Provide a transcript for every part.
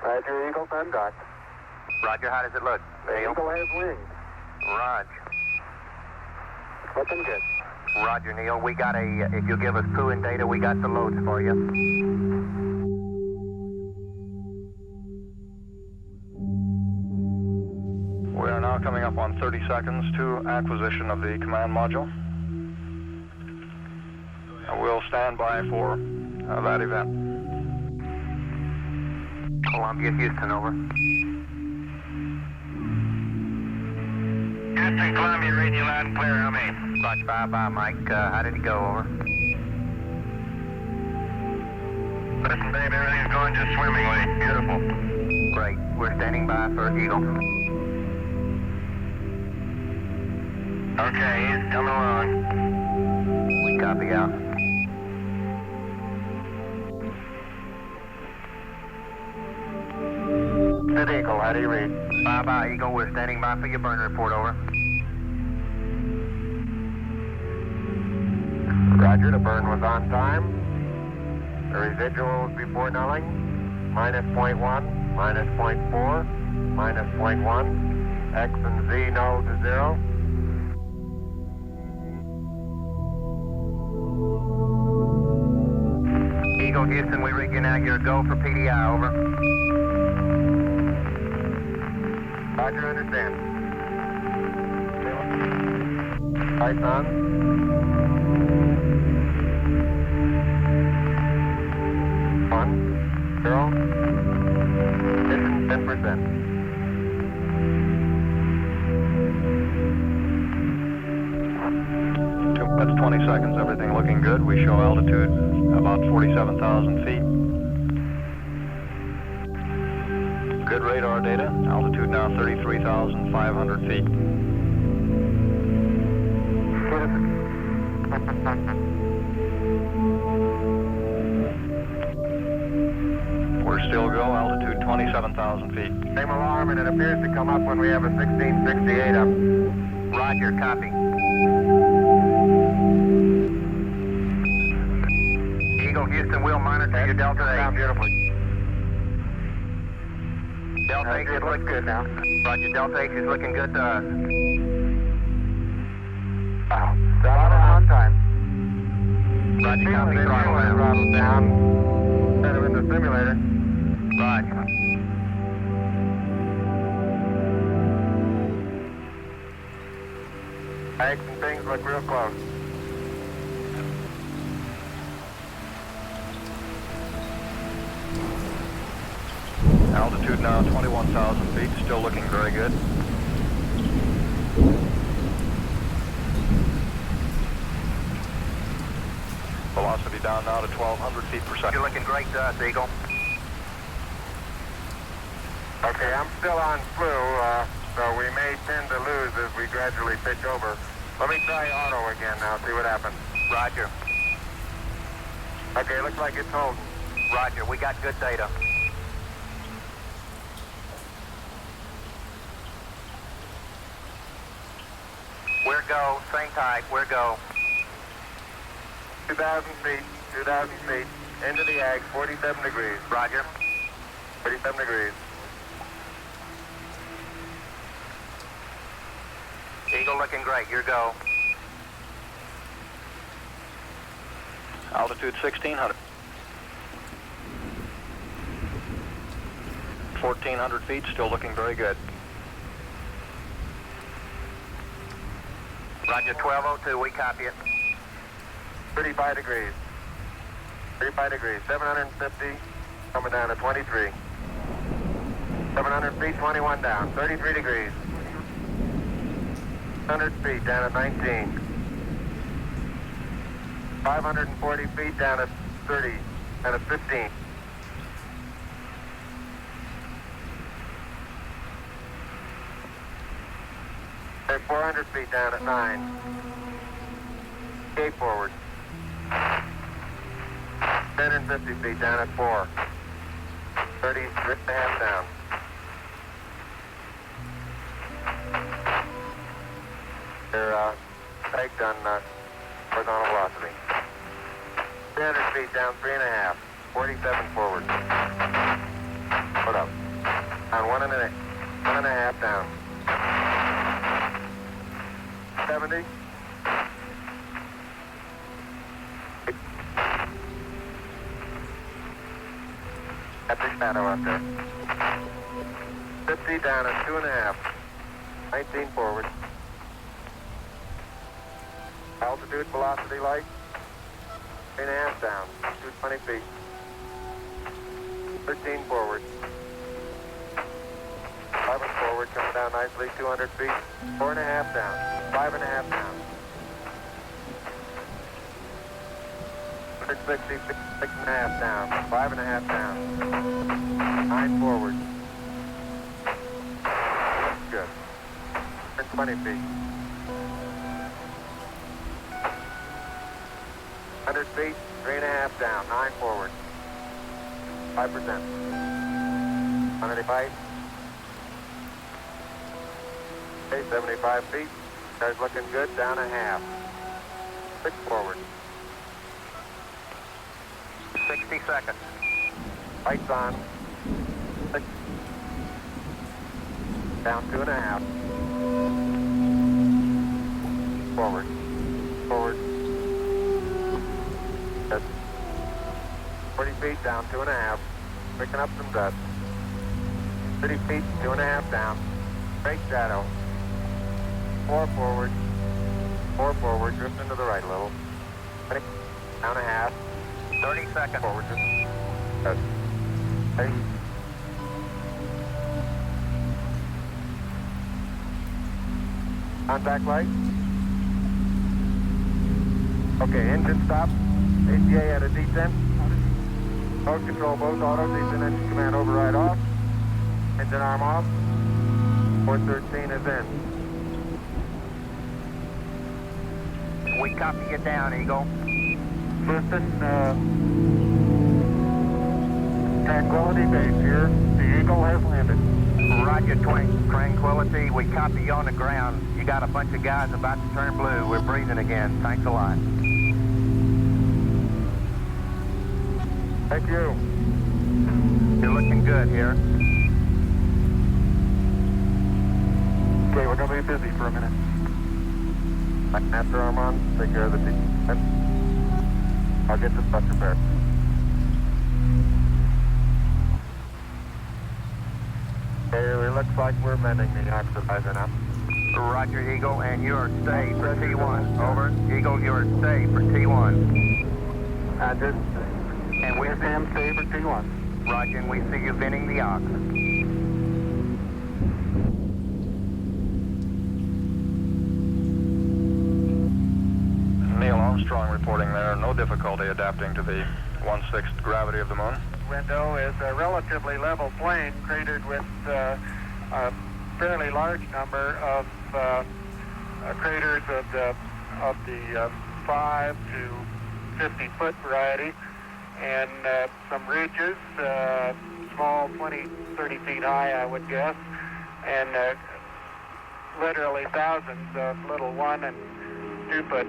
Roger, Eagle, contact. Roger, how does it look? The Eagle has wings. Roger. Looking good. Roger, Neil. We got if you'll give us crew and data, we got the loads for you. We are now coming up on 30 seconds to acquisition of the command module. And we'll stand by for that event. Columbia, Houston, over. Houston, Columbia, reading you loud and clear. How many? Roger, bye-bye, Mike. How did it go, over? Listen, babe, everything's going just swimmingly. Beautiful. Great. We're standing by for Eagle. Okay, he's coming along. We copy out. Good Eagle, how do you read? Bye-bye, Eagle. We're standing by for your burn report, over. Roger, the burn was on time. The residuals before nulling, minus 0.1, minus 0.4, minus 0.1. X and Z null to 0. Eagle, Houston, we read you now. You're a go for PDI, over. Roger, understand. Lights on. One, zero. Ignition 10%. That's 20 seconds, everything looking good. We show altitude about 47,000 feet. Good radar data. Altitude now 33,500 feet. We're still go. Altitude 27,000 feet. Same alarm, and it appears to come up when we have a 1668 up. Roger, copy. Eagle, Houston, we'll monitor your Delta Down 8. beautifully. Delta 8 It looks good now. Roger, Delta 8 is looking good to us. Wow. Throttle on time. Roger, copy, throttle down. Throttle down. Better in the simulator. Roger. Eggs and things look real close. Altitude now 21,000 feet. Still looking very good. Velocity down now to 1,200 feet per second. You're looking great to us, Eagle. Okay, I'm still on flu, so we may tend to lose as we gradually pitch over. Let me try auto again now, see what happens. Roger. Okay, looks like it's holding. Roger, we got good data. We're go, same type, we're go. 2,000 feet, 2,000 feet, into the ag, 47 degrees. Roger. 47 degrees. Eagle looking great, your go. Altitude 1,600. 1,400 feet, still looking very good. Roger, 1202, we copy it. 35 degrees. 35 degrees, 750, coming down to 23. 700 feet, 21 down, 33 degrees. 100 feet down at 19. 540 feet down at 30, down at 15. Okay, 400 feet down at 9. Gate forward. 1050 feet down at 4. 30, rip the half down. They're pegged on horizontal velocity. 300 feet down, 3.5. 47 forward. Put up. On 1.5 down. 70. Got the shadow up there. 50 down at 2.5. 19 forward. Altitude, velocity light. 3.5 down. 220 feet. 13 forward. 11 forward, coming down nicely, 200 feet. 4.5 down. 5.5 down. 160 feet, 6.5 down. 5.5 down. 9 forward. Good. 120 feet. 100 feet, 3.5 down. 9 forward. 5%. 185. Okay, 75 feet. Car's looking good, down a half. 6 forward. 60 seconds. Lights on. 6. Down 2.5. Forward. Forward. Good. 40 feet, down 2.5. Picking up some dust. 30 feet, 2.5 down. Great shadow. 4 forward. 4 forward, drift into the right a little. 20, down a half. 30 seconds. Forward, drift. Good. Okay. Contact light. Okay, engine stop. ACA at a descent. Mode control both auto, descent engine command override off. Engine arm off. 413 is in. We copy you down, Eagle. Houston, Tranquility base here. The Eagle has landed. Roger, Tranquility. We copy you on the ground. You got a bunch of guys about to turn blue. We're breathing again. Thanks a lot. Thank you. You're looking good here. Okay, we're going to be busy for a minute. Master arm on. Take care of the descent. I'll get this bus repaired. Okay, it looks like we're mending the oxidizer now. Roger, Eagle, and you're stay for T1. Over. Eagle, you're stay for T1. Roger. And we Sam, stay for T1. Roger, and we see you venting the ox. Neil Armstrong reporting there. No difficulty adapting to the 1/6 gravity of the moon. Window is a relatively level plain cratered with a fairly large number of craters of the 5 to 50 foot variety, and some ridges, small, 20, 30 feet high, I would guess, and literally thousands of little 1 and 2 foot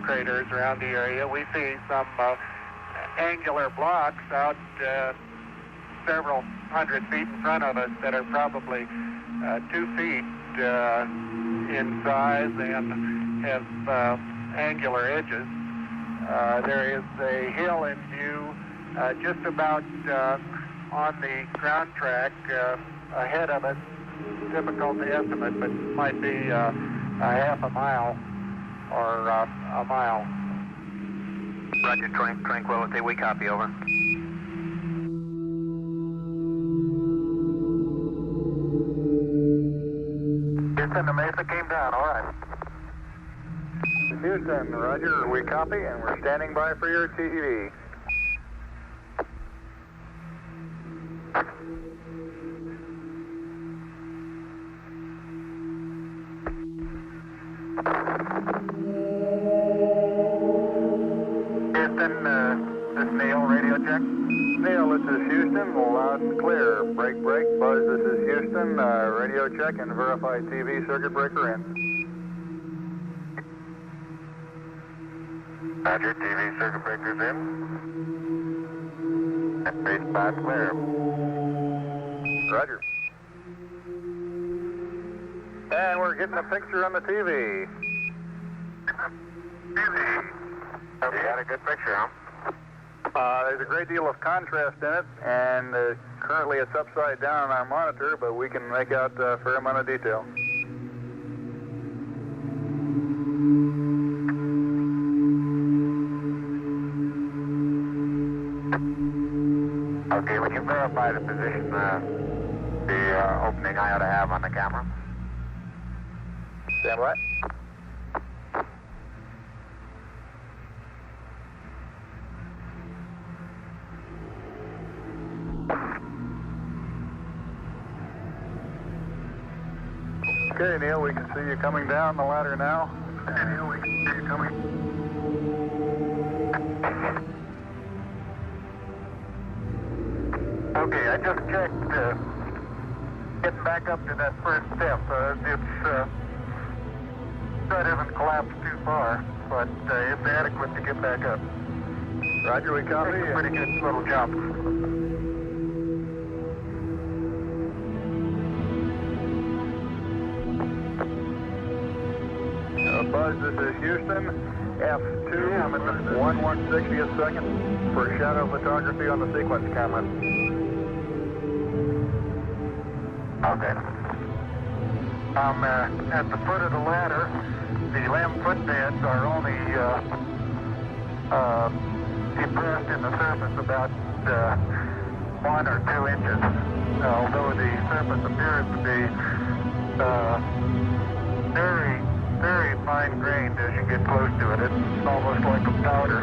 craters around the area. We see some angular blocks out several hundred feet in front of us that are probably 2 feet in size and have angular edges. There is a hill in view just about on the ground track ahead of us. Difficult to estimate, but might be a half a mile or a mile. Roger, Tranquility. We copy, over. Houston, the Mesa came down, all right. Houston, Roger, we copy, and we're standing by for your TEV. Houston, this is Neil, radio check. Neil, this is Houston, loud and clear. Break, Buzz, this is Houston, radio check and verify TV circuit breaker in. Roger, TV circuit breakers in. And base 5 clear. Roger. And we're getting a picture on the TV. You got a good picture, huh? There's a great deal of contrast in it, and currently it's upside down on our monitor, but we can make out a fair amount of detail. Okay, would you verify the position, the opening I ought to have on the camera? Stand by. Okay, Neil, we can see you coming down the ladder now. Okay, Neil, we can see you coming. Okay, I just checked, getting back up to that first step. That isn't collapsed too far, but it's adequate to get back up. Roger, we copy. It's a pretty good little jump. Buzz, this is Houston. F2, I'm at the 1/160th second for shadow photography on the sequence camera. Okay. I'm at the foot of the ladder. The limb footbeds are only depressed in the surface about 1 or 2 inches, although the surface appears to be very, very fine-grained as you get close to it. It's almost like a powder.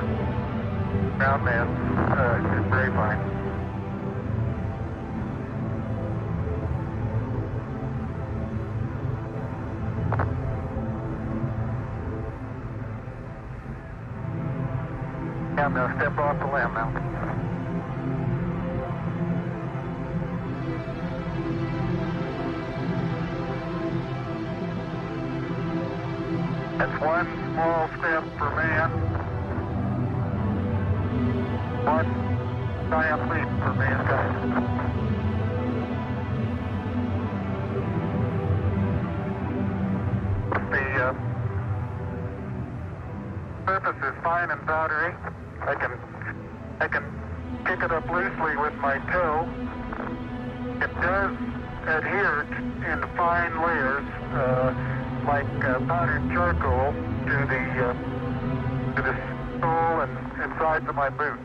Ground mass is very fine. I'm going to step off the limb now. That's one small step for man, one giant leap for mankind. The surface is fine and powdery. I can pick it up loosely with my toe. It does adhere in fine layers, like powdered charcoal, to the sole and sides of my boot.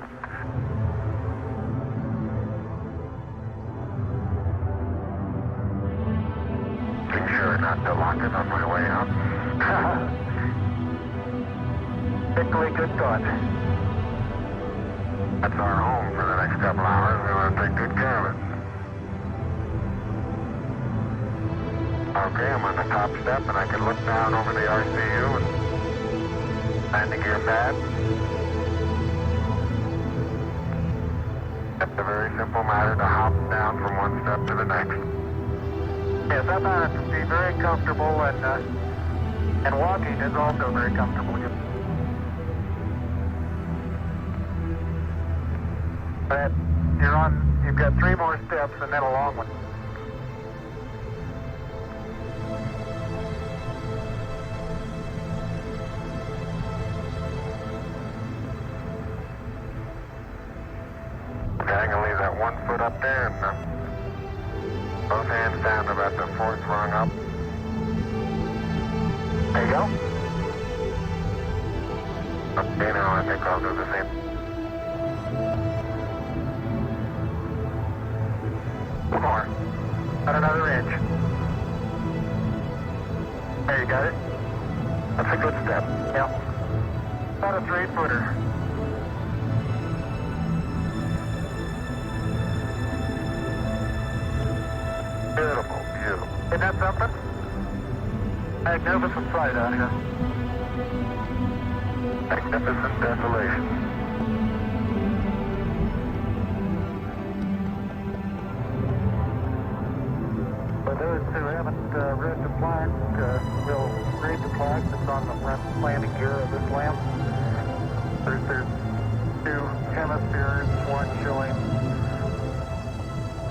Be sure not to lock it on my way out. Particularly good thought. That's our home for the next couple hours. We want to take good care of it. Okay, I'm on the top step, and I can look down over the RCU and landing gear pad. It's a very simple matter to hop down from one step to the next. Yes, I found it to be very comfortable, and walking is also very comfortable. But you've got 3 more steps and then a long one. Okay, I'm going to leave that 1 foot up there and both hands down about the 4th rung up. There you go. Okay, now I think I'll do the same. More. About another inch. There, you got it? That's a good step. Yeah. About a 3-footer. Beautiful, beautiful. Isn't that something? Magnificent sight out here. Magnificent desolation. Those who haven't read the plaque will read the plaque that's on the front landing gear of this lamp. There's 2 hemispheres, one showing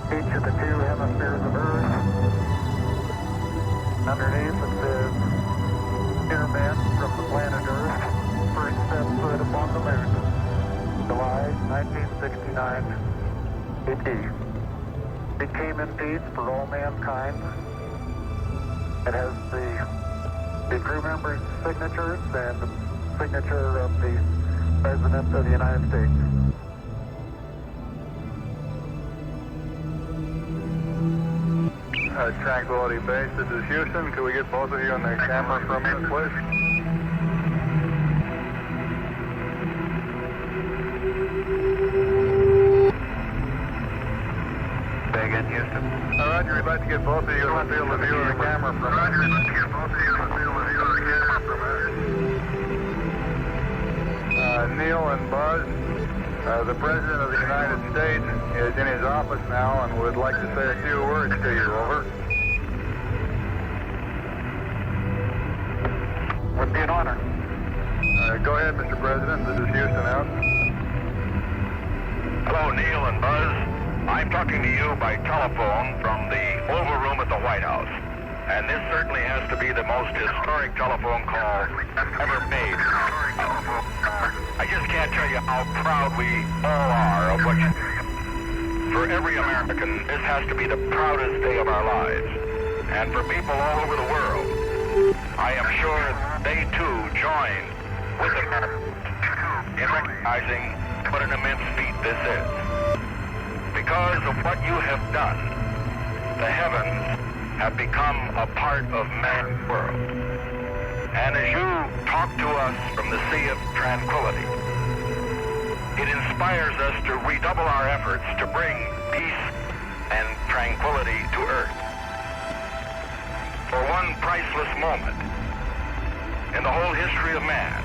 each of the two hemispheres of Earth. Underneath it says, "Dear man from the planet Earth, first set foot upon the moon, July 1969, AD. It came in peace for all mankind." It has the crew members' signatures and the signature of the President of the United States. Tranquility Base, this is Houston. Could we get both of you on the camera for a minute, please? Say again, Houston. Roger, we'd like to get both of you on the field of view of the camera for a minute. Roger, we'd like to get both of you on the field of view of the camera for a minute. Neil and Buzz, the President of the United States is in his office now and would like to say a few words to you. Over. Would be an honor. Go ahead, Mr. President. This is Houston out. Hello, Neil and Buzz. I'm talking to you by telephone from the Oval Room at the White House. And this certainly has to be the most historic telephone call ever made. I just can't tell you how proud we all are of what you do. For every American, this has to be the proudest day of our lives. And for people all over the world, I am sure they too join with Americans in recognizing what an immense feat this is. Because of what you have done, the heavens have become a part of man's world. And as you talk to us from the Sea of Tranquility, it inspires us to redouble our efforts to bring peace and tranquility to Earth. For one priceless moment in the whole history of man,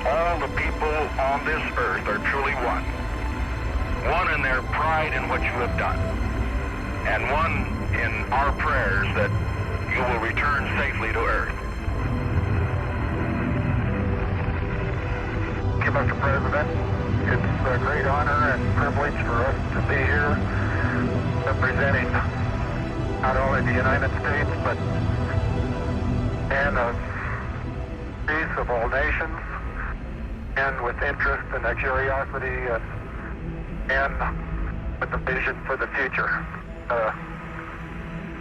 all the people on this Earth are truly one. One in their pride in what you have done, and one in our prayers that you will return safely to Earth. Thank you, Mr. President. It's a great honor and privilege for us to be here representing not only the United States, but and a peace of all nations, and with interest and a curiosity and with a vision for the future.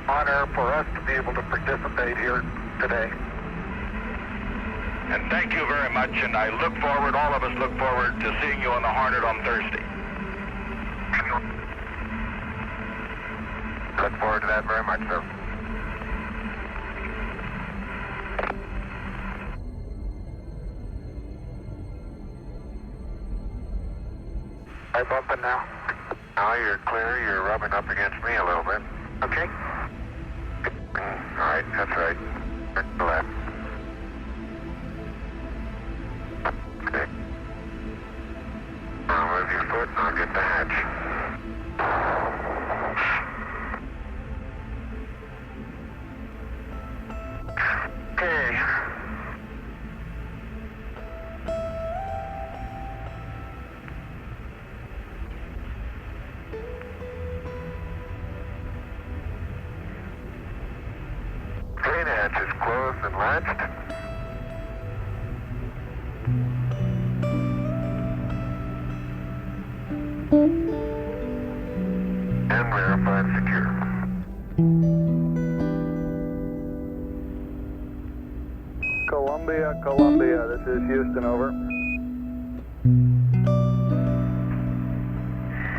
Honor for us to be able to participate here today. And thank you very much, and I look forward, all of us look forward to seeing you on the Hornet on Thursday. Look forward to that very much, sir. I'm bumping now. Now you're clear. You're rubbing up against me a little bit. Okay. All right, that's right. Turn to the left. Okay. Now move your foot and I'll get the hatch. Okay. Train hatch is closed and latched. And verified secure. Columbia, this is Houston, over.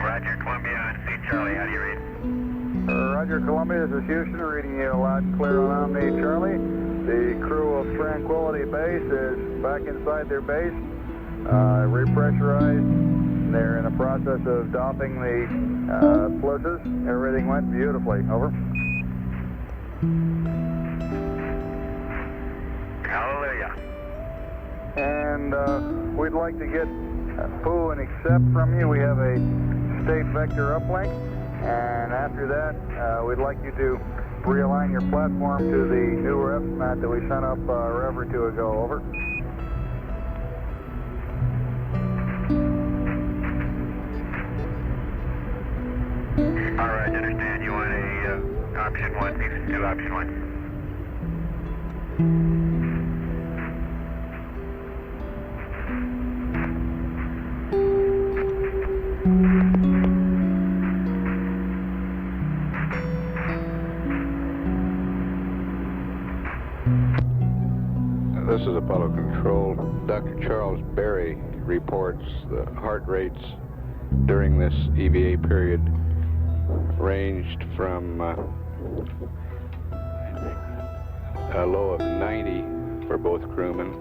Roger, Columbia, see Charlie, how do you read? Roger, Columbia, this is Houston, reading you loud and clear on Omni, Charlie. The crew of Tranquility Base is back inside their base, repressurized. They're in the process of doffing the flushes. Everything went beautifully, over. Hallelujah. And we'd like to get who and accept from you. We have a state vector uplink, and after that, we'd like you to realign your platform to the new ref mat that we sent up a rev or two ago. Over. All right. option 1, P52, option 1. This is Apollo Control. Dr. Charles Berry reports the heart rates during this EVA period ranged from a low of 90 for both crewmen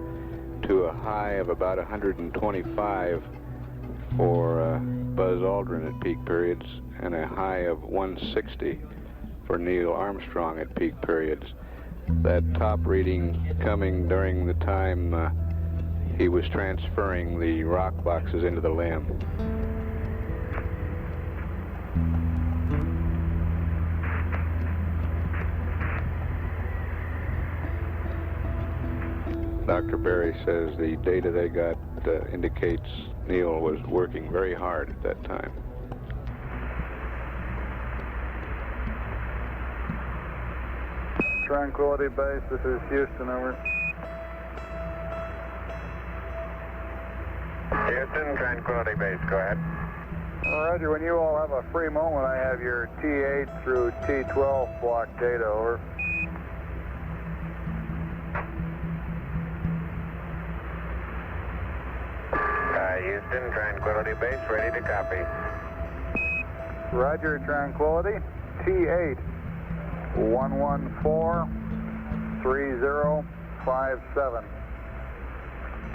to a high of about 125 for Buzz Aldrin at peak periods and a high of 160 for Neil Armstrong at peak periods. That top reading coming during the time he was transferring the rock boxes into the LEM. Dr. Berry says the data they got indicates Neil was working very hard at that time. Tranquility Base, this is Houston, over. Houston, Tranquility Base, go ahead. Roger, when you all have a free moment, I have your T8 through T12 block data, over. Houston, Tranquility Base, ready to copy. Roger, Tranquility. T8, 114-3057.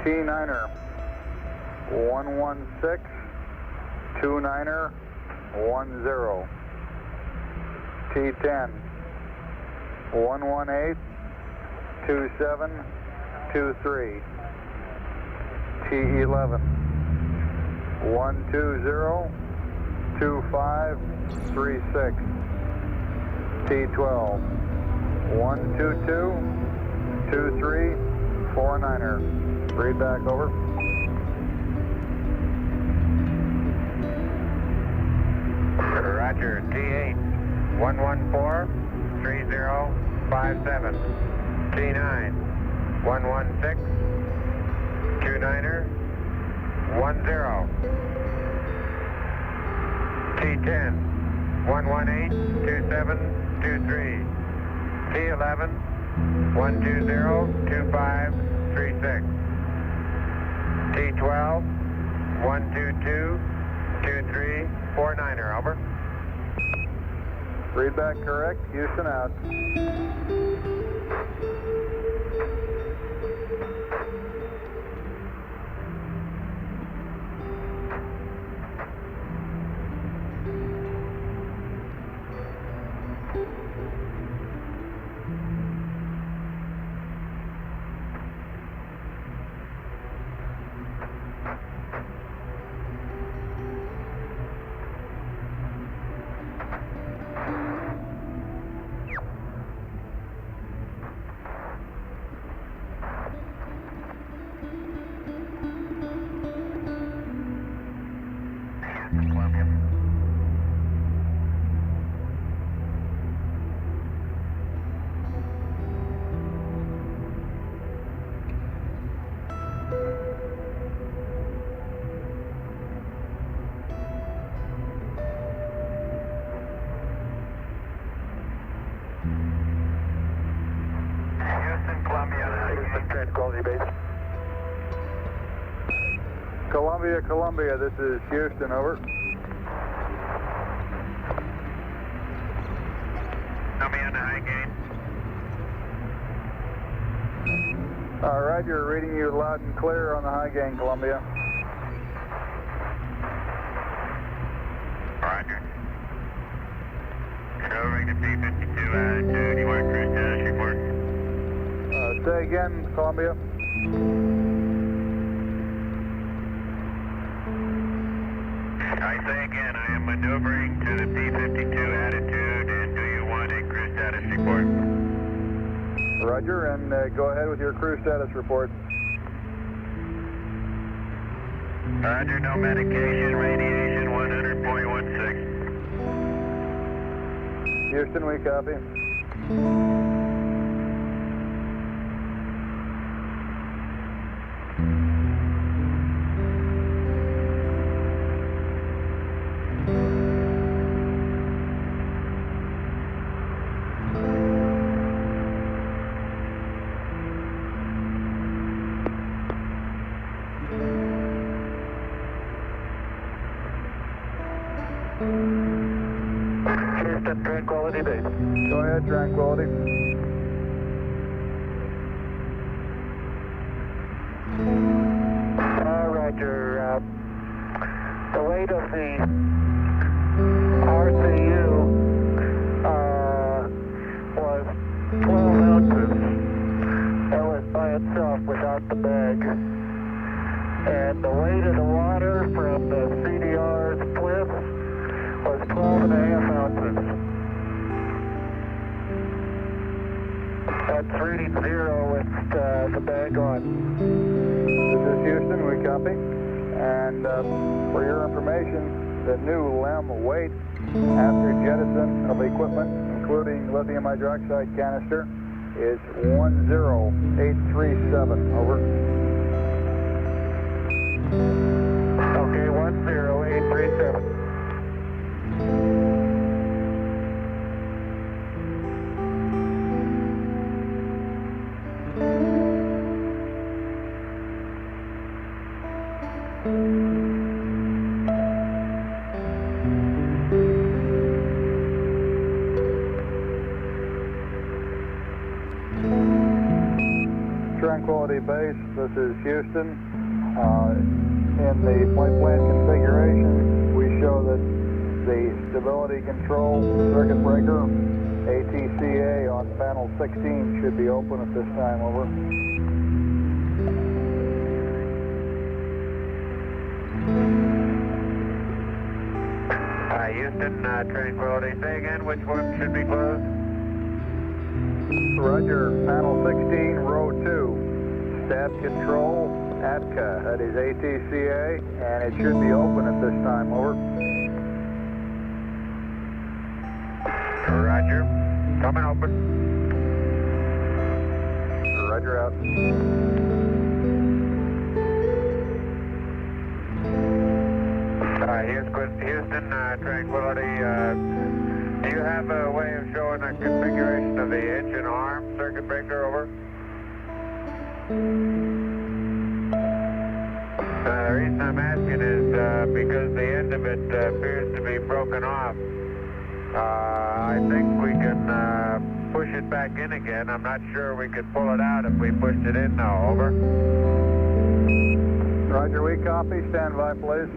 T9er, 116-29er, 10. T10, 118-2723. T11, 120-2536. T12, 122-2349er. Read back, over. Roger, T8, 114-3057. T9, 116-29er, 10. T10, 118-2723. T11, 120-2536. T12, 122-2349er, over. Read back correct. Houston out. Columbia, this is Houston, over. Coming on the high gain. Roger, reading you loud and clear on the high gain, Columbia. Roger. Covering the P52 attitude. You want cruise status report? Say again, Columbia. I say again, I am maneuvering to the P52 attitude, and do you want a crew status report? Roger, and go ahead with your crew status report. Roger, no medication, radiation 100.16. Houston, we copy. Houston, Tranquility Base. Go ahead, Tranquility. Roger. The weight of the RCU was 12 ounces. That was by itself without the bag. And the weight of the water from the CDR's cliff was 12.5 ounces. That's reading 0 with the bag on. This is Houston, we copy. And for your information, the new LEM weight after jettison of equipment, including lithium hydroxide canister, is 10837. Over. Okay, 10837. Tranquility Base, this is Houston. In the flight plan configuration, we show that the stability control circuit breaker, ATCA, on panel 16 should be open at this time. Over. Houston, Tranquility. Say again, which one should be closed? Roger, panel 16, row 2. Stab control, ATCA, that is ATCA, and it should be open at this time. Over. Roger. Coming open. Roger out. Houston, Tranquility. Do you have a way of showing a configuration of the engine arm circuit breaker? Over. The reason I'm asking is because the end of it appears to be broken off. I think we can push it back in again. I'm not sure we could pull it out if we pushed it in now. Over. Roger, we copy. Stand by, please.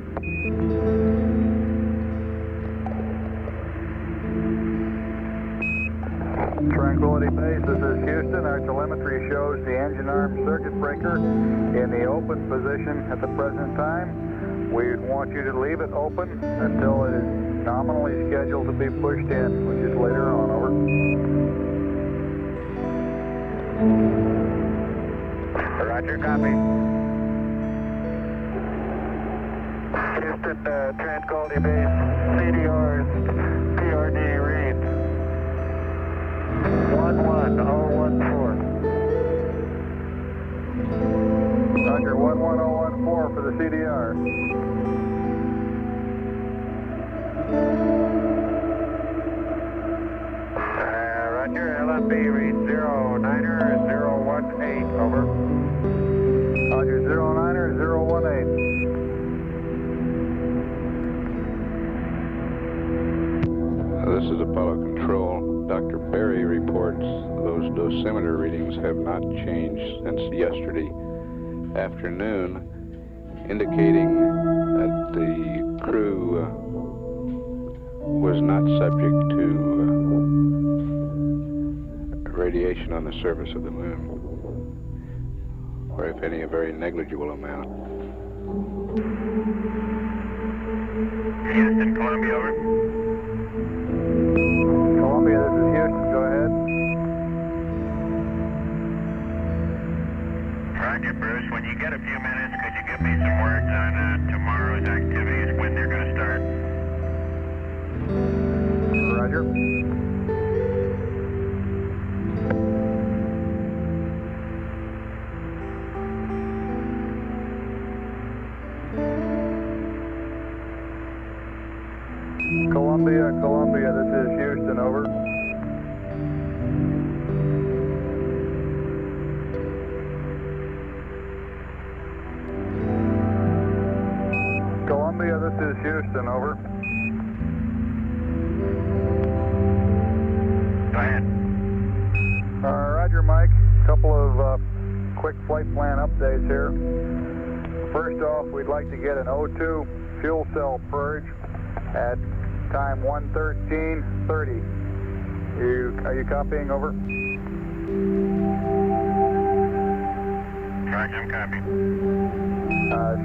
Tranquility Base, this is Houston. Our telemetry shows the engine arm circuit breaker in the open position at the present time. We want you to leave it open until it is nominally scheduled to be pushed in, which is later on. Over. Roger, copy. Houston, Tranquility Base, CDR's PRD reads 11014. Roger, 11014 for the CDR. Roger, LMB reads 09er 018. Over. Roger, 09er 018. This is Apollo Control. Dr. Berry reports those dosimeter readings have not changed since yesterday afternoon, indicating that the crew was not subject to radiation on the surface of the moon, or if any, a very negligible amount. Houston, Columbia, over. Columbia, this is Houston. Go ahead. Roger, Bruce. When you get a few minutes, could you give me some words on tomorrow's activities, when they're going to start? Roger. Columbia, this is Houston, over. Columbia, this is Houston, over. Go ahead. Roger, Mike. Couple of quick flight plan updates here. First off, we'd like to get an O2 fuel cell purge at time 1:13:30. Are you copying, over? Roger, I'm copying.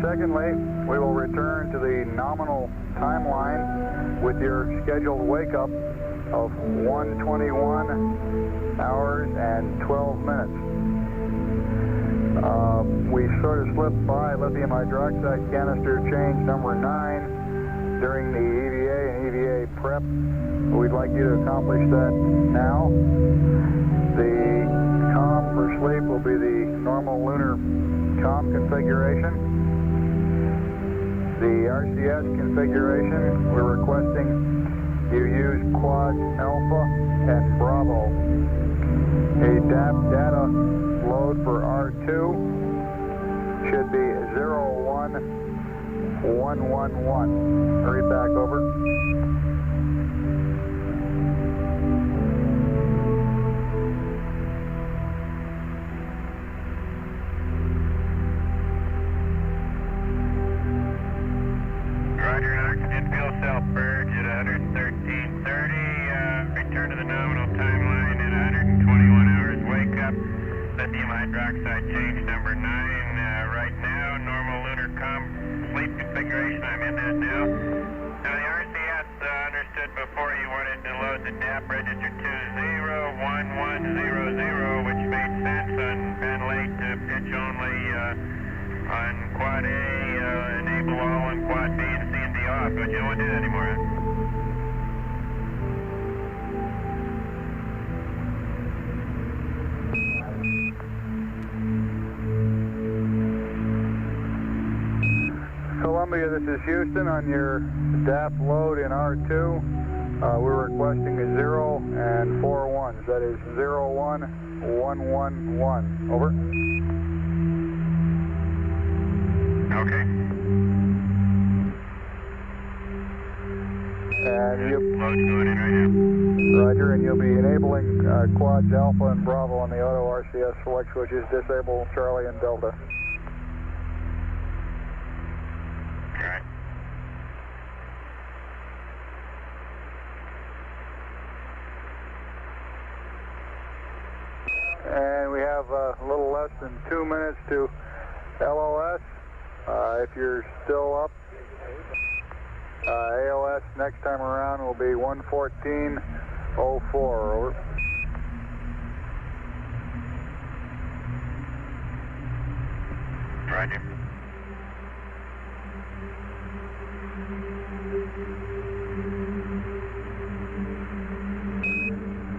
Secondly, we will return to the nominal timeline with your scheduled wake-up of 1:21 hours and 12 minutes. We sort of slipped by lithium hydroxide canister change number 9 during the EVA and EVA prep. We'd like you to accomplish that now. The COM for sleep will be the normal lunar COM configuration. The RCS configuration, we're requesting you use quad alpha and bravo. A DAP data load for R2 should be 01111. Hurry back, over. Roger, an oxygen fuel cell purge at 113:30. Return to the nominal timeline at 121 hours wake up. Lithium hydroxide change number 9 right now. Normal lunar COM sleep configuration. I'm in that now. Now the RCS understood before you wanted to load the DAP register 201100, which made sense on ventilate pitch only on quad A, enable all on quad B and C and D off. But you don't want to do that anymore, huh? Columbia, this is Houston. On your DAP load in R2, we're requesting a 0 and 4 ones. That is 01111. Over. Okay. And you, Load's going in right now. Roger, and you'll be enabling quads Alpha and Bravo on the auto RCS select switches. Disable Charlie and Delta. Alright. And we have a little less than 2 minutes to LOS. If you're still up, AOS next time around will be 1:14:04. Over. Roger.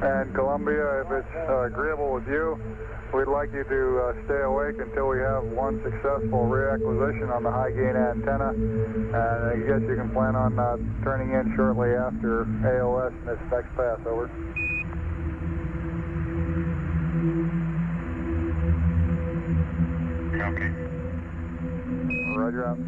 And Columbia, if it's agreeable with you, we'd like you to stay awake until we have one successful reacquisition on the high gain antenna. And I guess you can plan on turning in shortly after AOS in this next pass. Over. Okay. Roger out.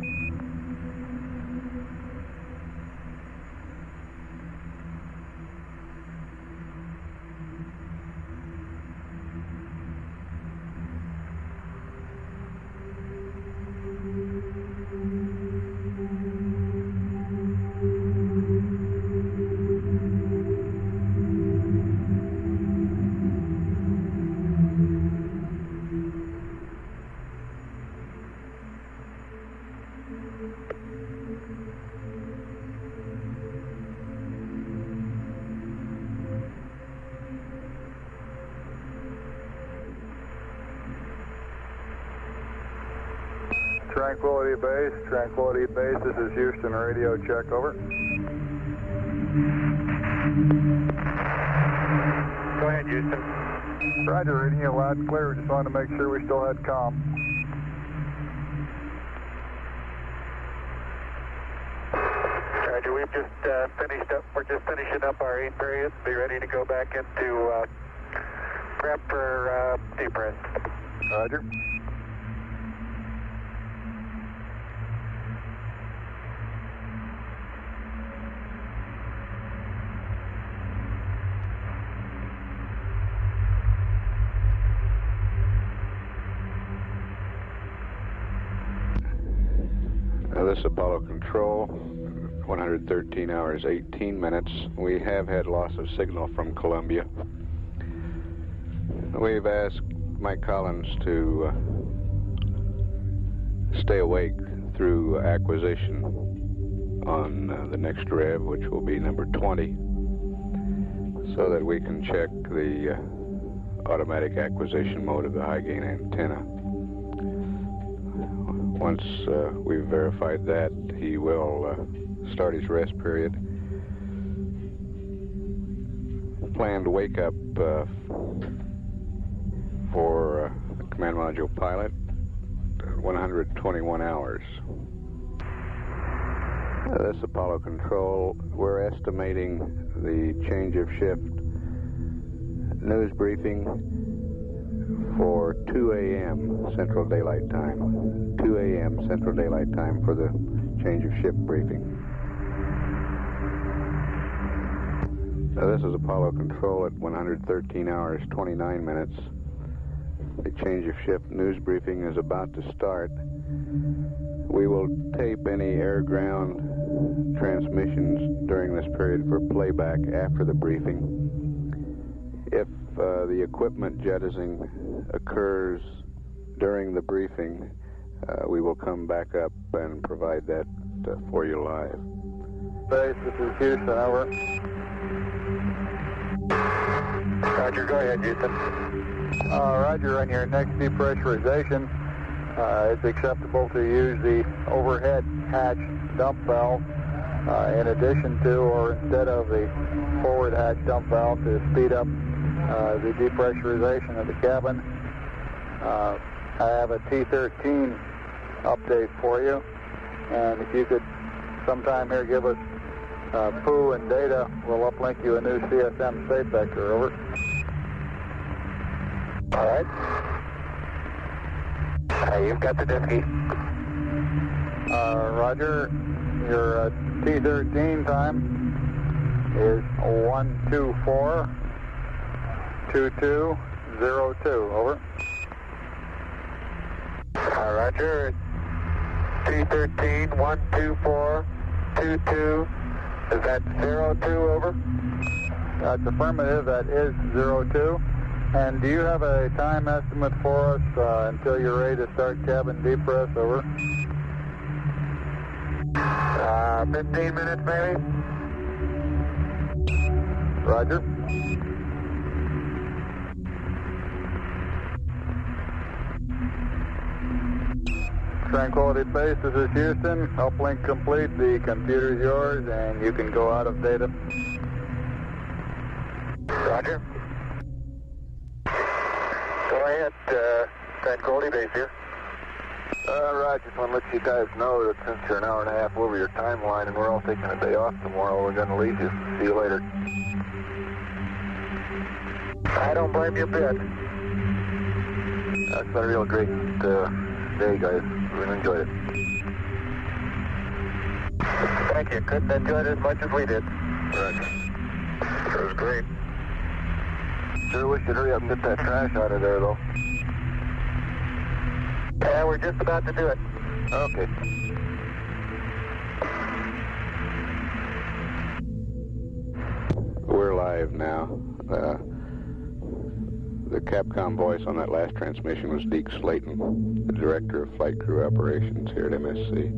Tranquility Base, this is Houston, radio check, over. Go ahead, Houston. Roger, reading you loud and clear, just wanted to make sure we still had comm. Roger, we've just finished up. We're just finishing up our 8 periods. Be ready to go back into prep for depress. Roger. This is Apollo Control, 113 hours, 18 minutes. We have had loss of signal from Columbia. We've asked Mike Collins to stay awake through acquisition on the next rev, which will be number 20, so that we can check the automatic acquisition mode of the high gain antenna. Once we've verified that, he will start his rest period. Planned wake up for command module pilot, 121 hours. This is Apollo Control. We're estimating the change of shift news briefing for 2 a.m. Central Daylight Time. 2 a.m. Central Daylight Time for the change of shift briefing. This is Apollo Control at 113 hours, 29 minutes. The change of shift news briefing is about to start. We will tape any air-ground transmissions during this period for playback after the briefing. If the equipment jettisoning occurs during the briefing, we will come back up and provide that for you live. Base, this is Houston, over. Roger, go ahead, Houston. Roger, on your next depressurization, it's acceptable to use the overhead hatch dump valve in addition to or instead of the forward hatch dump valve to speed up the depressurization of the cabin. I have a T13 update for you, and if you could sometime here give us poo and data, we'll uplink you a new CSM state vector, over. All right. You've got the Disky. Roger, your T13 time is 124-2202, over. Roger, T13, 124-22, is that 02, over? That's affirmative, that is 02. And do you have a time estimate for us until you're ready to start cabin depress, over? 15 minutes, maybe? Roger. Tranquility Base, this is Houston. Uplink complete, the computer's yours, and you can go out of data. Roger. Go ahead, Tranquility Base here. Roger, just want to let you guys know that since you're an hour and a half over your timeline and we're all taking a day off tomorrow, we're going to leave you. See you later. I don't blame you a bit. That's been a real great day, guys. Really enjoyed it. Thank you. Couldn't enjoy it as much as we did. Roger. It was great. Sure wish you'd hurry up and get that trash out of there, though. Yeah, we're just about to do it. Okay. We're live now. The Capcom voice on that last transmission was Deke Slayton, the Director of Flight Crew Operations here at MSC.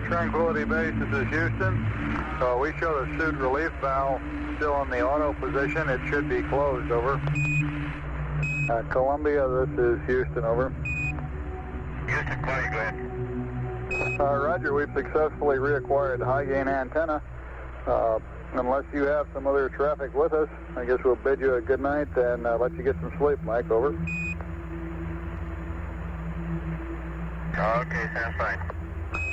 Tranquility Base, this is Houston. We show the suit relief valve still in the auto position. It should be closed, over. Columbia, this is Houston, over. Houston, Clay, go ahead. Roger, we've successfully reacquired the high gain antenna. Unless you have some other traffic with us, I guess we'll bid you a good night and let you get some sleep, Mike, over. Okay, sounds fine.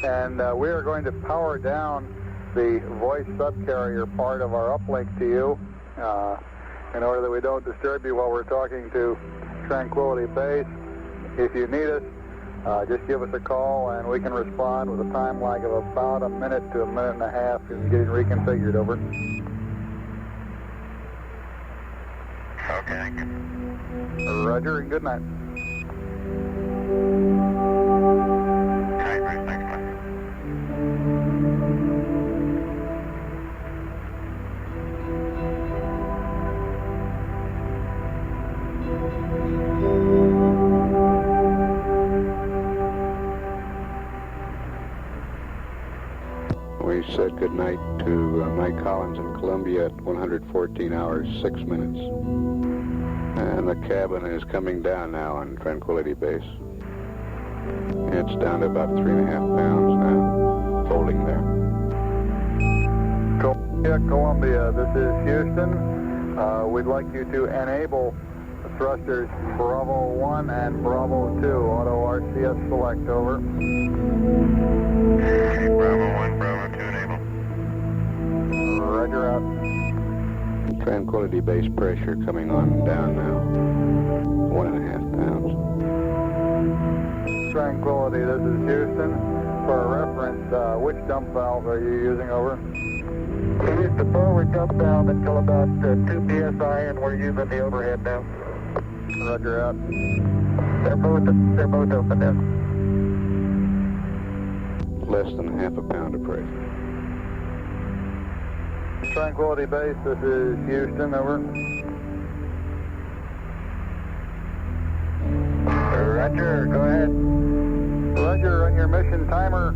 And we are going to power down the voice subcarrier part of our uplink to you in order that we don't disturb you while we're talking to Tranquility Base. If you need us, just give us a call and we can respond with a time lag of about a minute to a minute and a half in getting reconfigured. Over. Okay, thank you. Roger, and good night. Great, thanks, man. We said goodnight to Mike Collins in Columbia at 114 hours, 6 minutes. And the cabin is coming down now on Tranquility Base. It's down to about 3.5 pounds now, holding there. Columbia, this is Houston. We'd like you to enable the thrusters Bravo 1 and Bravo 2. Auto RCS select, over. Okay, Bravo 1, Bravo 2 enable. Roger, out. Tranquility Base pressure coming on down now, 1.5 pounds. Tranquility, this is Houston. For reference, which dump valve are you using, over? We used the forward dump valve until about 2 psi, and we're using the overhead now. Roger, out. They're both open now. Less than 0.5 pound of pressure. Tranquility Base, this is Houston, over. Roger, go ahead. Roger, on your mission timer,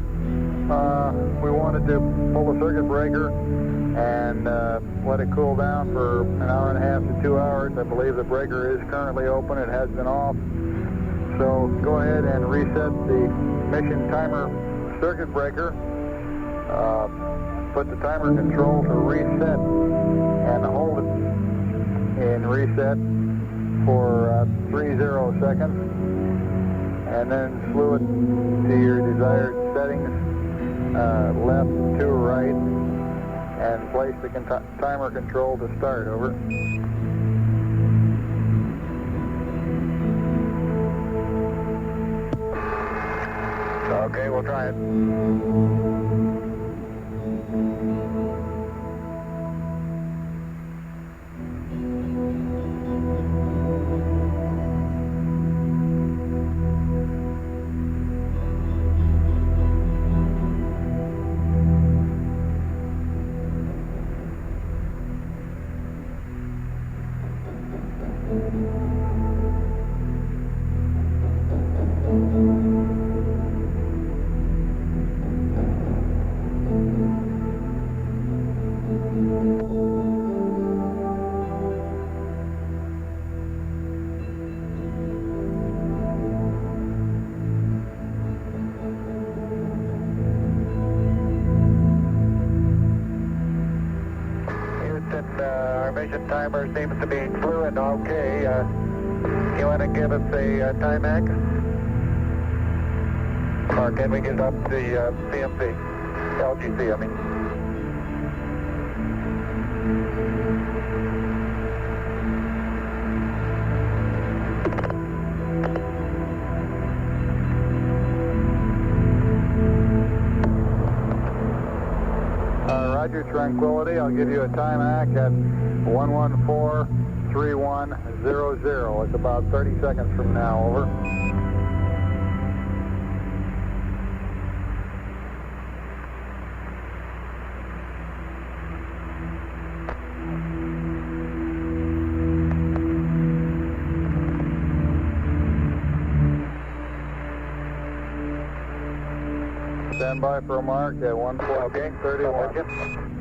we wanted to pull the circuit breaker and let it cool down for an hour and a half to 2 hours. I believe the breaker is currently open. It has been off. So go ahead and reset the mission timer circuit breaker. Put the timer control to reset and hold it in reset for 30 seconds. And then slew it to your desired settings, left to right, and place the timer control to start, over. Okay, we'll try it. Our mission timer seems to be fluid. Okay, you want to give us a time max? Or can we get up the CMC? LGC, I mean. Roger, Tranquility. I'll give you a time act at 114.3100. It's about 30 seconds from now, over. Stand by for a mark at 114.31.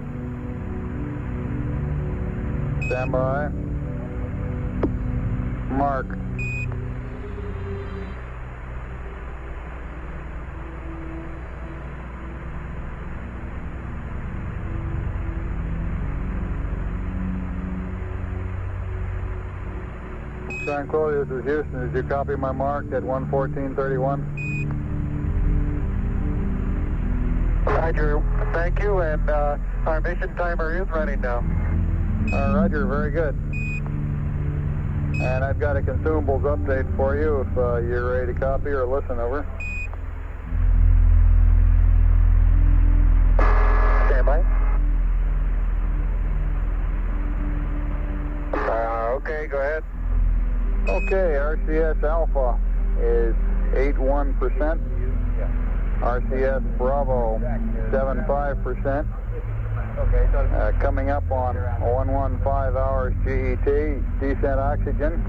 Stand by. Mark. Tranquility, this is Houston. Did you copy my mark at 114.31? Roger, thank you, and our mission timer is running now. Roger, very good. And I've got a consumables update for you if you're ready to copy or listen. Over. Stand by. Okay, go ahead. Okay, RCS Alpha is 81%. RCS Bravo 75%. Coming up on 115 hours GET, descent oxygen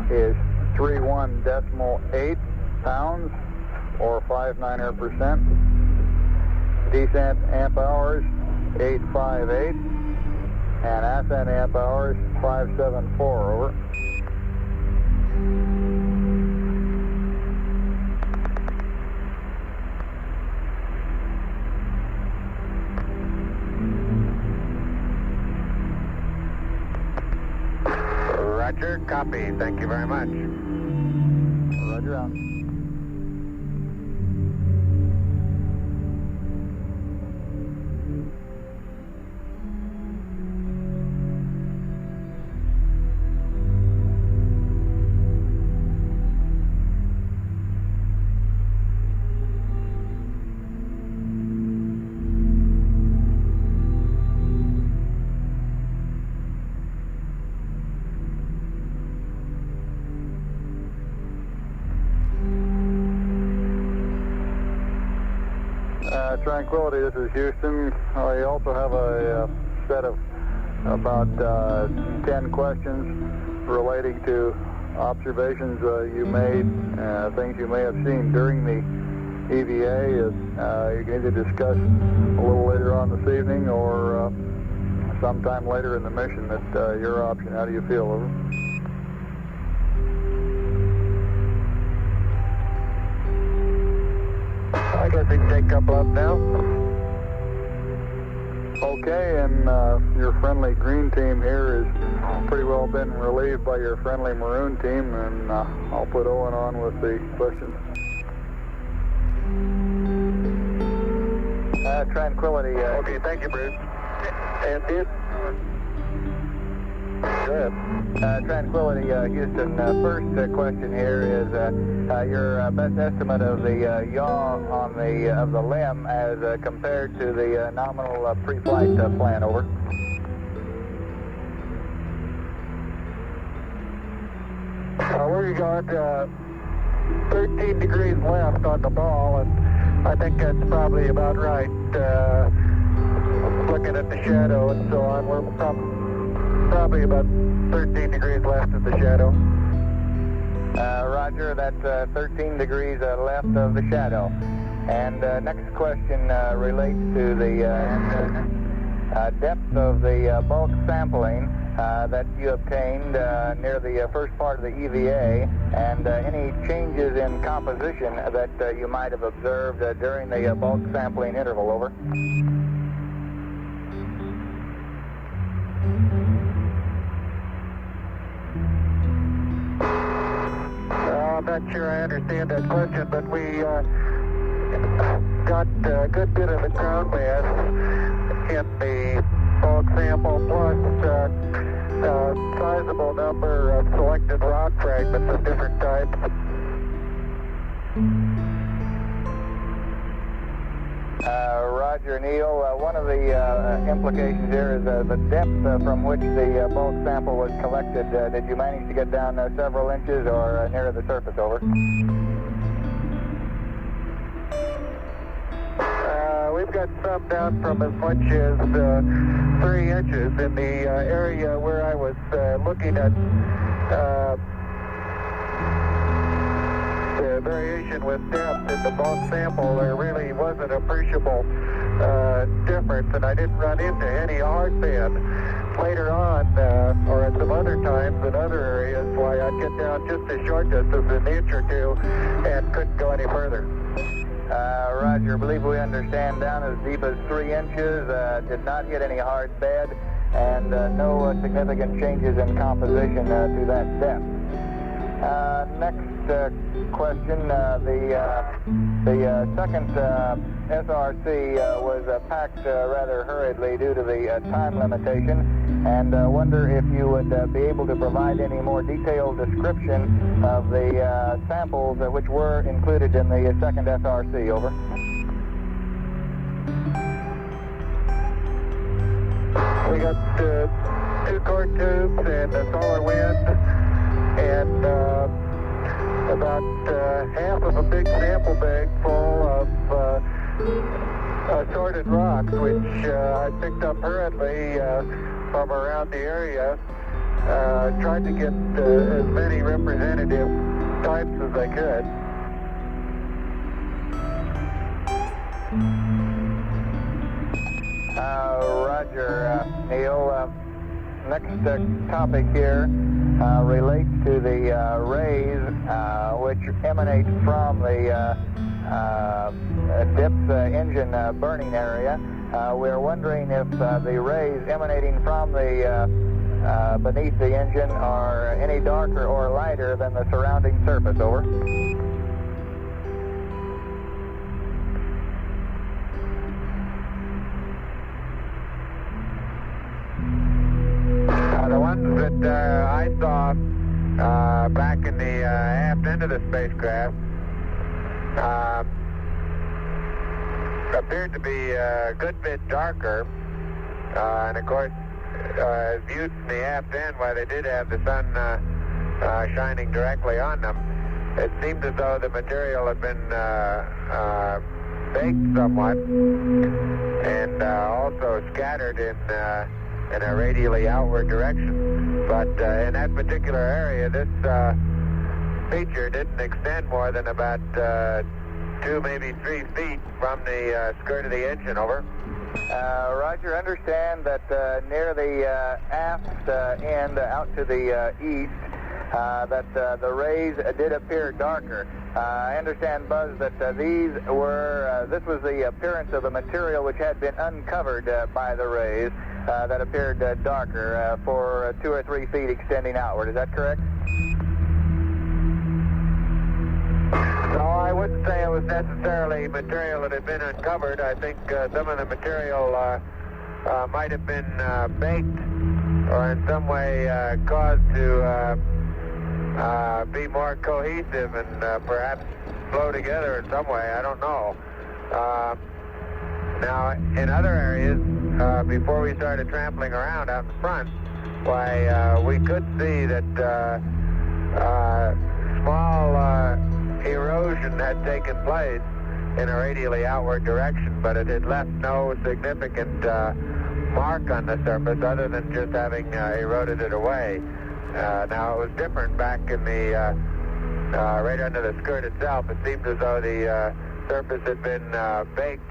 is 31.8 pounds or 59%. Descent amp hours 858 and ascent amp hours 574. Over. Roger, copy. Thank you very much. Roger out. Tranquility, this is Houston. We also have a set of about 10 questions relating to observations you made, things you may have seen during the EVA. You can either discuss a little later on this evening or sometime later in the mission. At your option. How do you feel? Over. I guess we can take a couple up now. Okay, and your friendly green team here has pretty well been relieved by your friendly maroon team, and I'll put Owen on with the questions. Tranquility. Okay, thank you, Bruce. Ambient. Good. Tranquility, Houston. First question here is your best estimate of the yaw on the limb as compared to the nominal pre-flight plan. Over. We got 13 degrees left on the ball, and I think that's probably about right. Looking at the shadow and so on, we're probably about 13 degrees left of the shadow. Roger, that's 13 degrees left of the shadow. And next question relates to the depth of the bulk sampling that you obtained near the first part of the EVA, and any changes in composition that you might have observed during the bulk sampling interval. Over. I'm not sure I understand that question, but we got a good bit of the ground mass in the bulk sample, plus a sizable number of selected rock fragments of different types. Roger, Neil. One of the implications here is the depth from which the bulk sample was collected. Did you manage to get down several inches or near the surface? Over. We've got some down from as much as 3 inches in the area where I was looking at the variation with depth in the bulk sample. There really wasn't appreciable difference, and I didn't run into any hard band. Later on, or at some other times in other areas, why I'd get down just a short distance, an inch or two, and couldn't go any further. Roger, I believe we understand down as deep as 3 inches, did not hit any hard bed, and no significant changes in composition to that depth. Next question. The second SRC was packed rather hurriedly due to the time limitation, and wonder if you would be able to provide any more detailed description of the samples which were included in the second SRC. Over. We got 2 core tubes and a solar wind, and about half of a big sample bag full of assorted rocks, which I picked up hurriedly from around the area. Tried to get as many representative types as I could. Roger, Neil. Next topic here relates to the rays which emanate from the DIP's engine burning area. We're wondering if the rays emanating from the beneath the engine are any darker or lighter than the surrounding surface. Over. The ones that I saw back in the aft end of the spacecraft appeared to be a good bit darker, and of course, viewed from the aft end, while they did have the sun shining directly on them, it seemed as though the material had been baked somewhat, and also scattered in a radially outward direction. But in that particular area, this feature didn't extend more than about 2, maybe 3 feet from the skirt of the engine. Over. Roger, understand that near the aft end out to the east, that the rays did appear darker. I understand, Buzz, that this was the appearance of the material which had been uncovered by the rays that appeared darker for 2 or 3 feet extending outward. Is that correct? No, I wouldn't say it was necessarily material that had been uncovered. I think some of the material might have been baked or in some way caused to be more cohesive and perhaps flow together in some way. I don't know. Now, in other areas, before we started trampling around out in front, why, we could see that small erosion had taken place in a radially outward direction, but it had left no significant mark on the surface other than just having eroded it away. Now, it was different back in the right under the skirt itself. It seemed as though the surface had been baked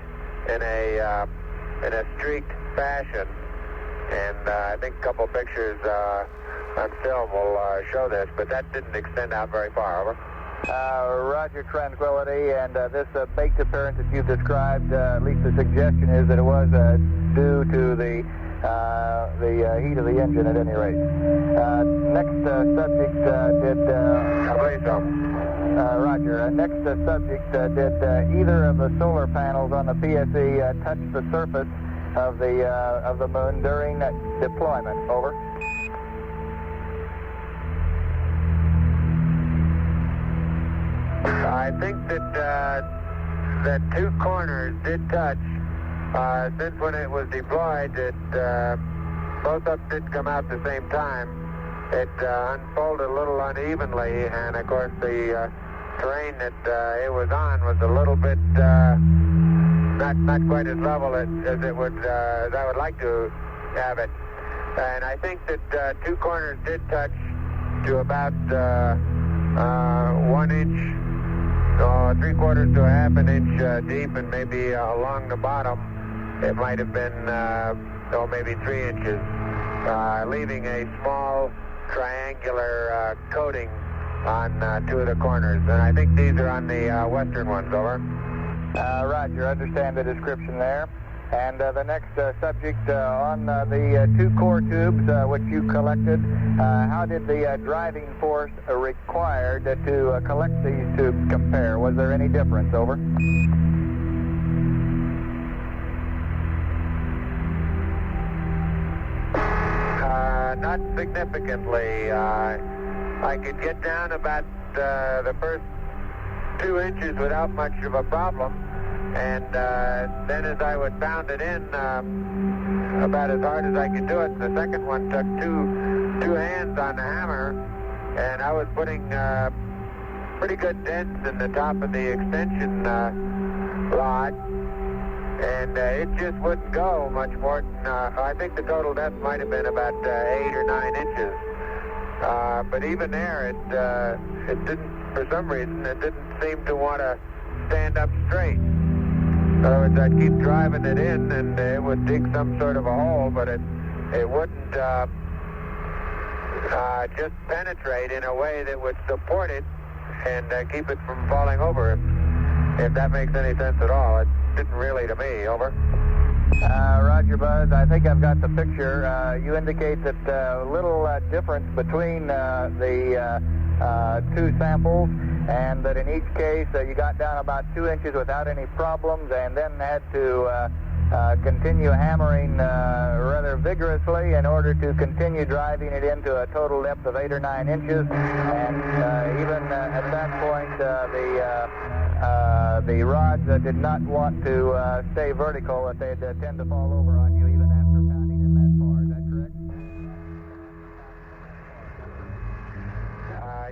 in a streaked fashion, and I think a couple pictures on film will show this, but that didn't extend out very far. Over. Roger, Tranquility, and this baked appearance that you've described, at least the suggestion is that it was due to the heat of the engine at any rate. Next subject did... I believe so. Roger. Next subject, did either of the solar panels on the PSE touch the surface of the moon during deployment? Over. I think that 2 corners did touch. Since when it was deployed, both of them did come out at the same time. It unfolded a little unevenly, and of course the terrain that it was on was a little bit not quite as level as it would as I would like to have it. And I think that 2 corners did touch to about 1 inch, 3/4 to a half an inch deep, and maybe along the bottom it might have been maybe 3 inches, leaving a small triangular coating on 2 of the corners. And I think these are on the western ones. Over. Roger, understand the description there. And the next subject on the two core tubes which you collected, how did the driving force required to collect these tubes compare? Was there any difference? Over. Not significantly. I could get down about the first 2 inches without much of a problem, and then as I would pound it in about as hard as I could do it, the second one took two hands on the hammer, and I was putting pretty good dents in the top of the extension rod, and it just wouldn't go much more than, I think the total depth might have been about 8 or 9 inches. But even there, it didn't, for some reason, it didn't seem to want to stand up straight. In other words, I'd keep driving it in, and it would dig some sort of a hole, but it wouldn't just penetrate in a way that would support it and keep it from falling over, if that makes any sense at all. It didn't really to me. Over. Roger, Buzz. I think I've got the picture. You indicate that little difference between the two samples, and that in each case you got down about 2 inches without any problems, and then had to continue hammering rather vigorously in order to continue driving it into a total depth of 8 or 9 inches. And even at that point, the rods did not want to stay vertical, that they'd tend to fall over on you even after pounding in that far. Is that correct?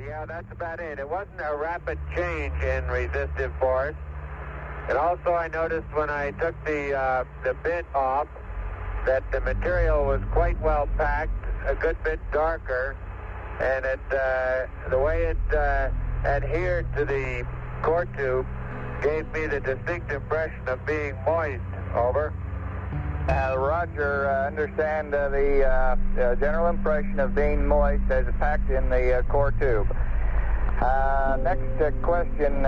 Yeah, that's about it. It wasn't a rapid change in resistive force. And also I noticed when I took the bit off that the material was quite well packed, a good bit darker, and the way it adhered to the core tube gave me the distinct impression of being moist. Over. Roger, understand the general impression of being moist as packed in the core tube. Next question,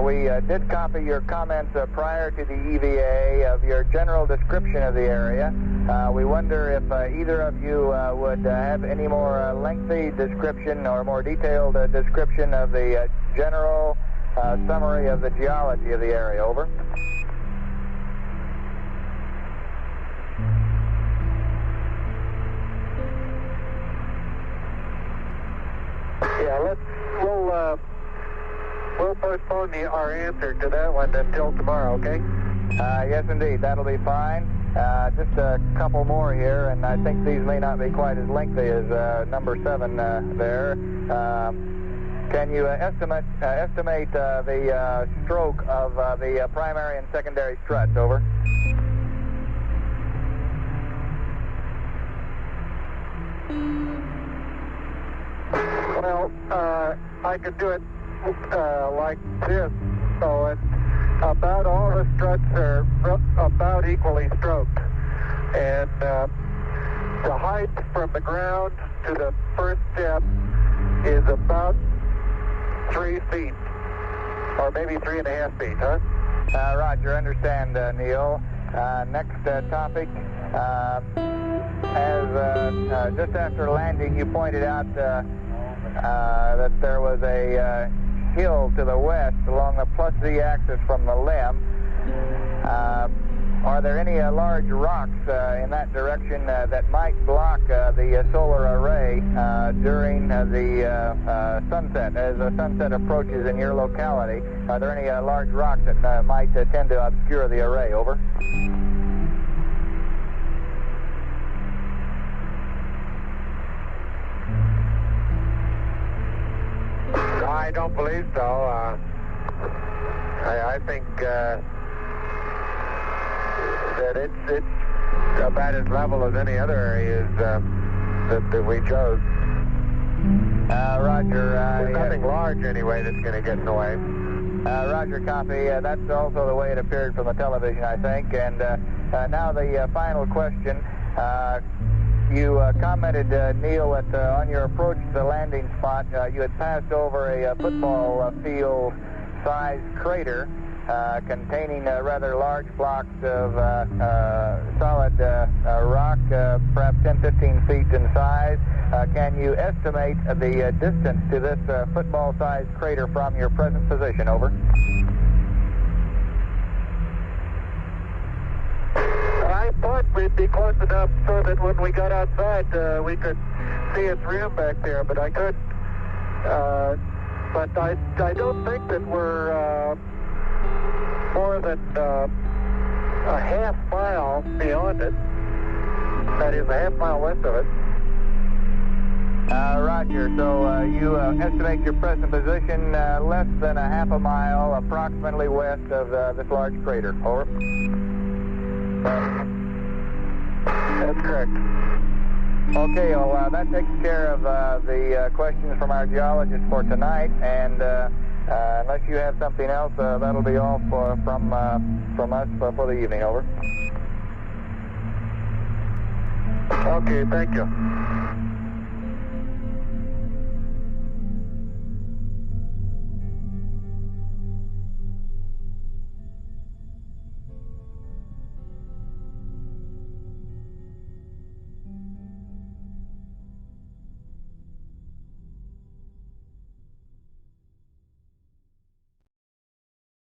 we did copy your comments prior to the EVA of your general description of the area. We wonder if either of you would have any more lengthy description or more detailed description of the general summary of the geology of the area. Over. Yeah, we'll postpone our answer to that one until tomorrow, okay? Yes, indeed. That'll be fine. Just a couple more here, and I think these may not be quite as lengthy as number 7 there. Can you estimate the stroke of the primary and secondary struts? Over. Well, I could do it like this, so it's about all the struts are about equally stroked, and the height from the ground to the first step is about 3 feet, or maybe 3.5 feet, huh? Roger, understand, Neil. Next topic. As just after landing, you pointed out that there was a hill to the west along the plus z-axis from the limb. Are there any large rocks in that direction that might block the solar array during the sunset, as the sunset approaches in your locality? Are there any large rocks that might tend to obscure the array? Over. I don't believe so. I think that it's about as level as any other areas that we chose. Roger. There's nothing large anyway that's going to get in the way. Roger, copy. That's also the way it appeared from the television, I think. And now the final question. You commented, Neil, that on your approach to the landing spot, you had passed over a football field-sized crater. containing rather large blocks of solid rock, perhaps 10-15 feet in size. Can you estimate the distance to this football-sized crater from your present position? Over. I thought we'd be close enough so that when we got outside, we could see its rim back there, but I couldn't. But I don't think that we're more than a half mile beyond it. That is, a half mile west of it. Roger. So you estimate your present position less than a half a mile approximately west of this large crater. Over. That's correct. Okay, well, that takes care of the questions from our geologists for tonight, and unless you have something else, that'll be all from us for the evening. Over. Okay, thank you.